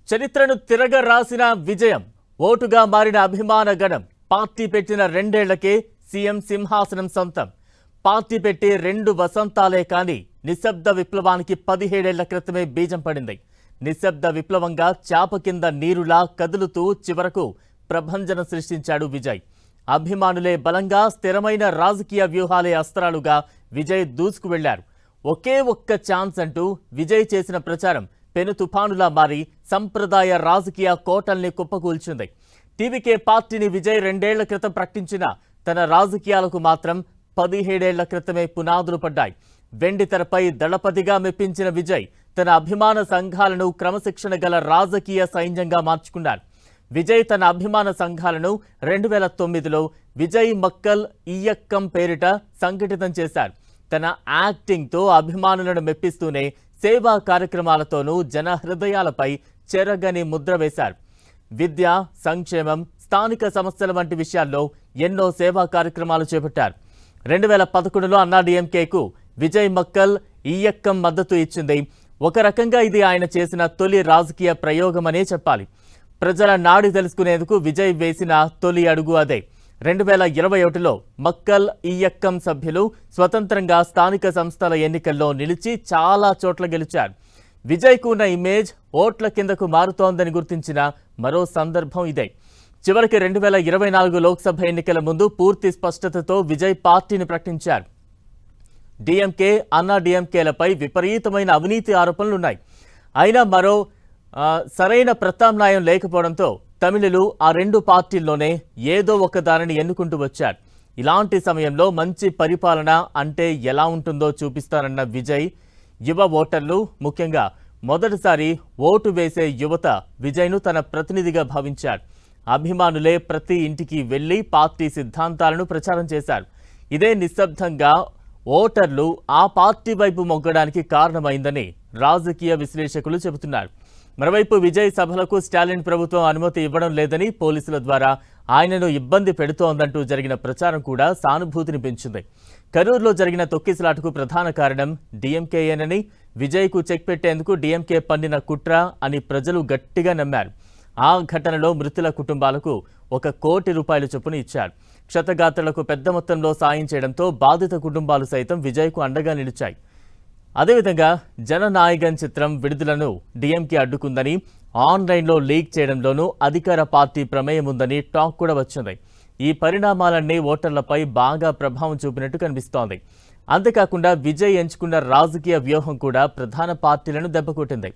చరిత్రను తిరగ రాసిన విజయం, ఓటుగా మారిన అభిమాన గణం. పార్టీ పెట్టిన 2 ఏళ్లకే సీఎం సింహాసనం సొంతం. పార్టీ పెట్టి 2 వసంతాలే కానీ నిశ్శబ్ద విప్లవానికి 17 ఏళ్ల క్రితమే బీజం పడింది. నిశ్శబ్ద విప్లవంగా చాప కింద నీరులా కదులుతూ చివరకు ప్రభంజనం సృష్టించాడు విజయ్. అభిమానులే బలంగా, స్థిరమైన రాజకీయ వ్యూహాలే అస్త్రాలుగా విజయ్ దూసుకు వెళ్లారు. ఒకే ఒక్క ఛాన్స్ అంటూ విజయ్ చేసిన ప్రచారం పెను తుఫానులా మారి సంప్రదాయ రాజకీయ కోటల్ని కుప్పకూల్చింది. టీవీకే పార్టీని విజయ్ 2 ఏళ్ల క్రితం ప్రకటించిన తన రాజకీయాలకు మాత్రం 17 ఏళ్ల క్రితమే పునాదులు పడ్డాయి. వెండి తెరపై దళపతిగా మెప్పించిన విజయ్ తన అభిమాన సంఘాలను క్రమశిక్షణ గల రాజకీయ సైన్యంగా మార్చుకున్నారు. విజయ్ తన అభిమాన సంఘాలను 2009లో విజయ్ మక్కల్ ఇయ్యక్కం పేరిట సంఘటితం చేశారు. తన యాక్టింగ్తో అభిమానులను మెప్పిస్తూనే సేవా కార్యక్రమాలతోనూ జన హృదయాలపై చెరగని ముద్ర వేశారు. విద్య, సంక్షేమం, స్థానిక సమస్యల వంటి విషయాల్లో ఎన్నో సేవా కార్యక్రమాలు చేపట్టారు. 2011లో అన్నాడీఎంకేకు విజయ్ మక్కల్ ఇయ్యక్కం మద్దతు ఇచ్చింది. ఒక రకంగా ఇది ఆయన చేసిన తొలి రాజకీయ ప్రయోగమనే చెప్పాలి. ప్రజల నాడి తెలుసుకునేందుకు విజయ్ వేసిన తొలి అడుగు అదే. 2021లో మక్కల్ ఇయ్యక్కం సభ్యులు స్వతంత్రంగా స్థానిక సంస్థల ఎన్నికల్లో నిలిచి చాలా చోట్ల గెలిచారు. విజయ్కు ఉన్న ఇమేజ్ ఓట్ల కిందకు మారుతోందని గుర్తించిన మరో సందర్భం ఇదే. చివరికి 2024 లోక్సభ ఎన్నికల ముందు పూర్తి స్పష్టతతో విజయ్ పార్టీని ప్రకటించారు. డీఎంకే, అన్నాడీఎంకేలపై విపరీతమైన అవినీతి ఆరోపణలున్నాయి. అయినా మరో సరైన ప్రత్యామ్నాయం లేకపోవడంతో తమిళులు ఆ 2 పార్టీల్లోనే ఏదో ఒక దానిని ఎన్నుకుంటూ వచ్చారు. ఇలాంటి సమయంలో మంచి పరిపాలన అంటే ఎలా ఉంటుందో చూపిస్తారన్న విజయ్ యువ ఓటర్లు, ముఖ్యంగా మొదటిసారి ఓటు వేసే యువత విజయ్ను తన ప్రతినిధిగా భావించారు. అభిమానులే ప్రతి ఇంటికి వెళ్లి పార్టీ సిద్ధాంతాలను ప్రచారం చేశారు. ఇదే నిశ్శబ్దంగా ఓటర్లు ఆ పార్టీ వైపు మొగ్గడానికి కారణమైందని రాజకీయ విశ్లేషకులు చెబుతున్నారు. మరోవైపు విజయ్ సభలకు స్టాలిన్ ప్రభుత్వం అనుమతి ఇవ్వడం లేదని, పోలీసుల ద్వారా ఆయనను ఇబ్బంది పెడుతోందంటూ జరిగిన ప్రచారం కూడా సానుభూతిని పెంచింది. కరూరులో జరిగిన తొక్కిసలాటకు ప్రధాన కారణం డీఎంకేయేనని, విజయ్కు చెక్ పెట్టేందుకు డీఎంకే పన్నిన కుట్ర అని ప్రజలు గట్టిగా నమ్మారు. ఆ ఘటనలో మృతుల కుటుంబాలకు 1 కోటి రూపాయల చొప్పున ఇచ్చారు. క్షతగాత్రులకు పెద్ద మొత్తంలో సాయం చేయడంతో బాధిత కుటుంబాలు సైతం విజయ్కు అండగా నిలిచాయి. అదేవిధంగా జననాయకన్ చిత్రం విడుదలను డీఎంకే అడ్డుకుందని, ఆన్లైన్లో లీక్ చేయడంలోనూ అధికార పార్టీ ప్రమేయం ఉందని టాక్ కూడా వచ్చింది. ఈ పరిణామాలన్నీ ఓటర్లపై బాగా ప్రభావం చూపినట్టు కనిపిస్తోంది. అంతేకాకుండా విజయ్ ఎంచుకున్న రాజకీయ వ్యూహం కూడా ప్రధాన పార్టీలను దెబ్బకొట్టింది.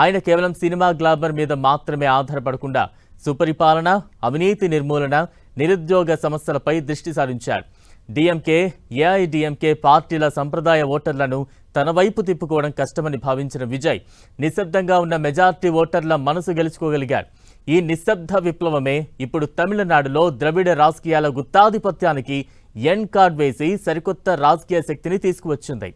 ఆయన కేవలం సినిమా గ్లామర్ మీద మాత్రమే ఆధారపడకుండా సుపరిపాలన, అవినీతి నిర్మూలన, నిరుద్యోగ సమస్యలపై దృష్టి సారించారు. డీఎంకే, ఏఐడీఎంకే పార్టీల సంప్రదాయ ఓటర్లను తన వైపు తిప్పుకోవడం కష్టమని భావించిన విజయ్ నిశ్శబ్దంగా ఉన్న మెజార్టీ ఓటర్ల మనసు గెలుచుకోగలిగారు. ఈ నిశ్శబ్ద విప్లవమే ఇప్పుడు తమిళనాడులో ద్రవిడ రాజకీయాల గుత్తాధిపత్యానికి ఎండ్ కార్డ్ వేసి సరికొత్త రాజకీయ శక్తిని తీసుకువచ్చింది.